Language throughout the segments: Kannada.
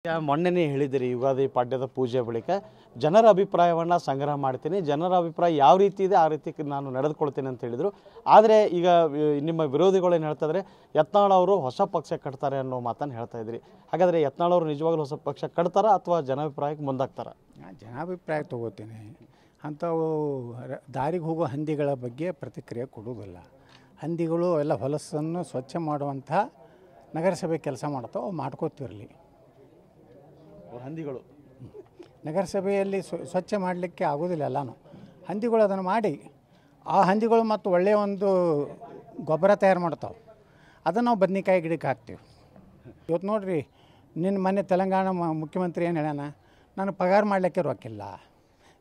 ಮೊನ್ನೆನೇ ಹೇಳಿದಿರಿ ಯುಗಾದಿ ಪಾಡ್ಯದ ಪೂಜೆ ಬಳಿಕ ಜನರ ಅಭಿಪ್ರಾಯವನ್ನು ಸಂಗ್ರಹ ಮಾಡ್ತೀನಿ, ಜನರ ಅಭಿಪ್ರಾಯ ಯಾವ ರೀತಿ ಇದೆ ಆ ರೀತಿ ನಾನು ನಡೆದುಕೊಳ್ತೀನಿ ಅಂತ ಹೇಳಿದರು. ಆದರೆ ಈಗ ನಿಮ್ಮ ವಿರೋಧಿಗಳು ಏನು ಹೇಳ್ತಾ ಇದ್ದಾರೆ, ಯತ್ನಾಳ್ ಅವರು ಹೊಸ ಪಕ್ಷ ಕಟ್ತಾರೆ ಅನ್ನೋ ಮಾತನ್ನು ಹೇಳ್ತಾ ಇದ್ರಿ. ಹಾಗಾದರೆ ಯತ್ನಾಳ್ ಅವರು ನಿಜವಾಗ್ಲೂ ಹೊಸ ಪಕ್ಷ ಕಟ್ತಾರಾ ಅಥವಾ ಜನಾಭಿಪ್ರಾಯಕ್ಕೆ ಮುಂದಾಗ್ತಾರಾ? ಜನಾಭಿಪ್ರಾಯ ತೊಗೋತೀನಿ. ಅಂಥವು ದಾರಿಗೆ ಹೋಗೋ ಹಂದಿಗಳ ಬಗ್ಗೆ ಪ್ರತಿಕ್ರಿಯೆ ಕೊಡುವುದಿಲ್ಲ. ಹಂದಿಗಳು ಎಲ್ಲ ಹೊಲಸನ್ನು ಸ್ವಚ್ಛ ಮಾಡುವಂಥ ನಗರಸಭೆ ಕೆಲಸ ಮಾಡ್ತಾವೆ, ಮಾಡ್ಕೋತಿರಲಿ. ಹಂದಿಗಳು ನಗರಸಭೆಯಲ್ಲಿ ಸ್ವಚ್ಛ ಮಾಡಲಿಕ್ಕೆ ಆಗೋದಿಲ್ಲ. ಎಲ್ಲನೂ ಹಂದಿಗಳು ಅದನ್ನು ಮಾಡಿ ಆ ಹಂದಿಗಳು ಮತ್ತು ಒಳ್ಳೆಯ ಒಂದು ಗೊಬ್ಬರ ತಯಾರು ಮಾಡ್ತಾವೆ. ಅದನ್ನು ನಾವು ಬದ್ನಿಕಾಯಿ ಗಿಡಕ್ಕೆ ಹಾಕ್ತೀವಿ. ಇವತ್ತು ನೋಡಿರಿ, ನಿನ್ನ ಮನೆ ತೆಲಂಗಾಣ ಮುಖ್ಯಮಂತ್ರಿ ಏನು ಹೇಳ್ಯಾನ, ನಾನು ಪಗಾರ ಮಾಡಲಿಕ್ಕೆ ರೊಕ್ಕಿಲ್ಲ,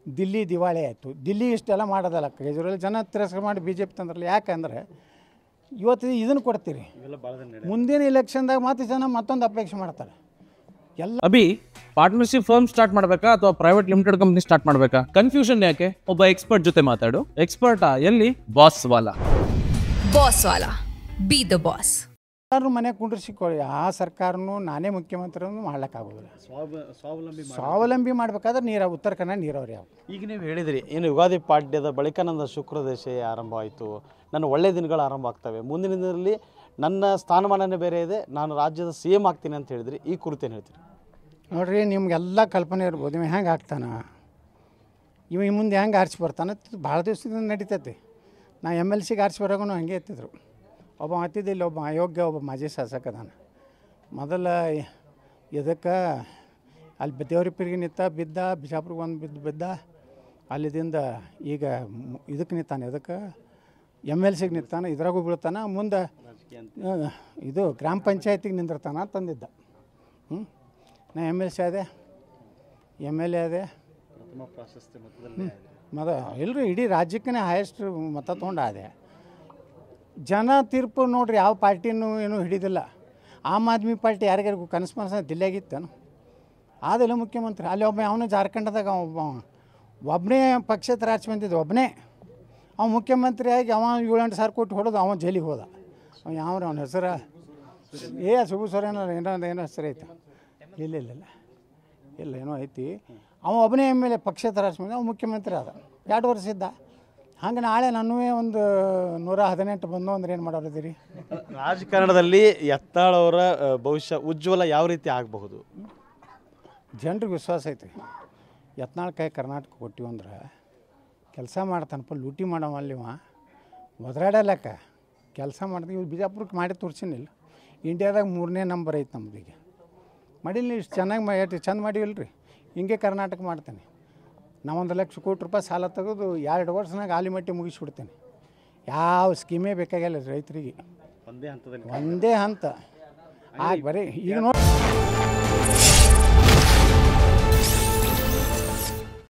ದಿಲ್ಲಿ ದಿವಾಳಿ ಆಯಿತು. ದಿಲ್ಲಿ ಇಷ್ಟೆಲ್ಲ ಮಾಡೋದಲ್ಲ, ಕೇಜ್ರಿವಾಲ್ ಜನ ತಿರಸ್ಕಾರ ಮಾಡಿ BJP ತಂದ್ರಲ್ಲ. ಯಾಕಂದ್ರೆ ಇವತ್ತು ಇದನ್ನು ಕೊಡ್ತೀರಿ, ಮುಂದಿನ ಇಲೆಕ್ಷನ್ದಾಗ ಮತ್ತೆ ಜನ ಮತ್ತೊಂದು ಅಪೇಕ್ಷೆ ಮಾಡ್ತಾರೆ. ಅಭಿ ಪಾರ್ಟ್ನರ್ಶಿಪ್ ಫರ್ಮ್ ಸ್ಟಾರ್ಟ್ ಮಾಡಬೇಕಾ ಅಥವಾ ಪ್ರೈವೇಟ್ ಲಿಮಿಟೆಡ್ ಕಂಪನಿ ಸ್ಟಾರ್ಟ್ ಮಾಡಬೇಕಾ? ಕನ್ಫ್ಯೂಷನ್ ಯಾಕೆ? ಒಬ್ಬ ಎಕ್ಸ್ಪರ್ಟ್ ಜೊತೆ ಮಾತಾಡು. ಎಕ್ಸ್ಪರ್ಟಾ? ಎಲ್ಲಿ? Boss Vala. B the boss. ಎಲ್ಲರೂ ಮನೆ ಕುಂಡ್ರಿಸಿಕೊಳ್ಳಿ. ಆ ಸರ್ಕಾರನೂ ನಾನೇ ಮುಖ್ಯಮಂತ್ರಿ ಮಾಡ್ಲಿಕ್ಕಾಗೋದಿಲ್ಲ. ಸ್ವಾವಲಂಬಿ ಮಾಡಬೇಕಾದ್ರೆ ಉತ್ತರ ಕನ್ನಡ ನೀರಾವರಿ ಯಾವ. ಈಗ ನೀವು ಹೇಳಿದಿರಿ, ಏನು ಯುಗಾದಿ ಪಾಡ್ಯದ ಬಳಿಕ ನನ್ನ ಶುಕ್ರದೇಶ ಆರಂಭ ಆಯಿತು, ನನ್ನ ಒಳ್ಳೆಯ ದಿನಗಳು ಆರಂಭ ಆಗ್ತವೆ, ಮುಂದಿನ ದಿನದಲ್ಲಿ ನನ್ನ ಸ್ಥಾನಮಾನನೇ ಬೇರೆ ಇದೆ, ನಾನು ರಾಜ್ಯದ CM ಆಗ್ತೀನಿ ಅಂತ ಹೇಳಿದ್ರಿ. ಈ ಕುರಿತೇನು ಹೇಳ್ತೀರಿ? ನೋಡಿರಿ, ನಿಮಗೆಲ್ಲ ಕಲ್ಪನೆ ಇರ್ಬೋದು, ಇವ ಹೆಂಗೆ ಆಗ್ತಾನೆ, ಇವ ಈ ಮುಂದೆ ಹೆಂಗೆ ಆರಿಸಿ ಬರ್ತಾನೆ. ಭಾಳ ದಿವಸದಿಂದ ನಡೀತೈತಿ. ನಾ MLCಗೆ ಆರಿಸಿ ಬರೋಗೂ ಹಂಗೆ ಎತ್ತಿದ್ರು. ಒಬ್ಬ ಹತ್ತಿದ್ದಿಲ್ಲ, ಒಬ್ಬ ಅಯೋಗ್ಯ, ಒಬ್ಬ ಮಾಜಿ ಶಾಸಕ ಅದಾನ. ಮೊದಲ ಇದಕ್ಕೆ ಅಲ್ಲಿ ದೇವರಿಪ್ಪರಿಗೆ ನಿಂತ ಬಿದ್ದ, ಬಿಜಾಪುರಿಗೆ ಒಂದು ಬಿದ್ದ, ಅಲ್ಲಿದಿಂದ ಈಗ ಇದಕ್ಕೆ ನಿಂತಾನೆ, ಇದಕ್ಕೆ MLCಗೆ ನಿಂತಾನೆ, ಇದ್ರಾಗೂ ಬೀಳ್ತಾನೆ. ಮುಂದೆ ಇದು ಗ್ರಾಮ ಪಂಚಾಯತಿಗೆ ನಿಂದಿರ್ತಾನೆ ತಂದಿದ್ದ. ನಾ MLC ಆದೆ, MLA ಆದೆ. ಇಲ್ಲರಿ, ಇಡೀ ರಾಜ್ಯಕ್ಕೇ ಹೈಯೆಸ್ಟ್ ಮತ ತೊಗೊಂಡು ಆದೆ. ಜನ ತೀರ್ಪು ನೋಡ್ರಿ, ಯಾವ ಪಾರ್ಟಿನೂ ಏನೂ ಹಿಡಿದಿಲ್ಲ. ಆಮ್ ಆದ್ಮಿ ಪಾರ್ಟಿ ಯಾರಿಗಾರಿಗೂ ಕನಸು ಮನಸ್ಸು ದಿಲ್ಲಿಯಾಗಿತ್ತೇನು? ಆದಿಲ್ಲ ಮುಖ್ಯಮಂತ್ರಿ. ಅಲ್ಲಿ ಒಬ್ಬ ಅವನು ಜಾರ್ಖಂಡದಾಗ ಒಬ್ಬನೇ ಪಕ್ಷೇತರ ಆರಿಸಿ ಬಂದಿದ್ದ, ಒಬ್ಬನೇ ಅವ್ನು ಮುಖ್ಯಮಂತ್ರಿಯಾಗಿ. ಅವ 7-8 ಸಾವಿರ ಕೋಟಿ ಹೊಡೆದು ಅವ ಜೈಲಿಗೆ ಹೋದ. ಅವ ಯಾವ್ರಿ ಅವನ ಹೆಸರು? ಸುಬು ಸರ್ ಏನೋ ಹೆಸರು ಐತೆ. ಇಲ್ಲ ಏನೋ ಐತಿ. ಅವ ಒಬ್ಬನೇ MLA ಪಕ್ಷೇತರ ಆರಿಸಿ ಬಂದ, ಅವ ಮುಖ್ಯಮಂತ್ರಿ ಆದ. 2 ವರ್ಷ ಇದ್ದ. ಹಂಗೆ ನಾಳೆ ನನ್ನೂ ಒಂದು 118 ಬಂದು ಅಂದ್ರೆ ಏನು ಮಾಡೋದಿರಿ? ರಾಜಕಾರಣದಲ್ಲಿ ಯತ್ನಾಳ್ ಅವರ ಭವಿಷ್ಯ ಉಜ್ವಲ ಯಾವ ರೀತಿ ಆಗಬಹುದು? ಜನರಿಗೆ ವಿಶ್ವಾಸ ಐತಿ. ಯತ್ನಾಳ್ ಕೈ ಕರ್ನಾಟಕ ಕೊಟ್ಟಿವಂದ್ರೆ ಕೆಲಸ ಮಾಡ್ತಾನಪ್ಪ. ಲೂಟಿ ಮಾಡವಲ್ಲಿವ ಒದರಾಡಲಕ್ಕ ಕೆಲಸ ಮಾಡ್ತೀವಿ. ಇವ್ರು ಬಿಜಾಪುರಕ್ಕೆ ಮಾಡಿ ತೋರಿಸಿನಿಲ್ಲ. ಇಂಡಿಯಾದಾಗ 3ನೇ ನಂಬರ್ ಐತೆ ನಮ್ಮದೀಗ. ಮಾಡಿಲ್ಲ, ಇಷ್ಟು ಚೆನ್ನಾಗಿ ಎಷ್ಟು ಚಂದ ಮಾಡಿವಿಲ್ಲ ರೀ. ಹಿಂಗೆ ಕರ್ನಾಟಕ ಮಾಡ್ತೇನೆ. ನಾವು 1 ಲಕ್ಷ ಕೋಟಿ ರೂಪಾಯಿ ಸಾಲ ತೆಗೆದು 2 ವರ್ಷನಾಗ ಆಲಿಮಟ್ಟಿ ಮುಗಿಸ್ಬಿಡ್ತೇನೆ. ಯಾವ ಸ್ಕೀಮೇ ಬೇಕಾಗಿಲ್ಲ ರೈತರಿಗೆ. ಒಂದೇ ಹಂತ ಆಗಿ ಬರೀ ಈಗ ನೋಡಿ.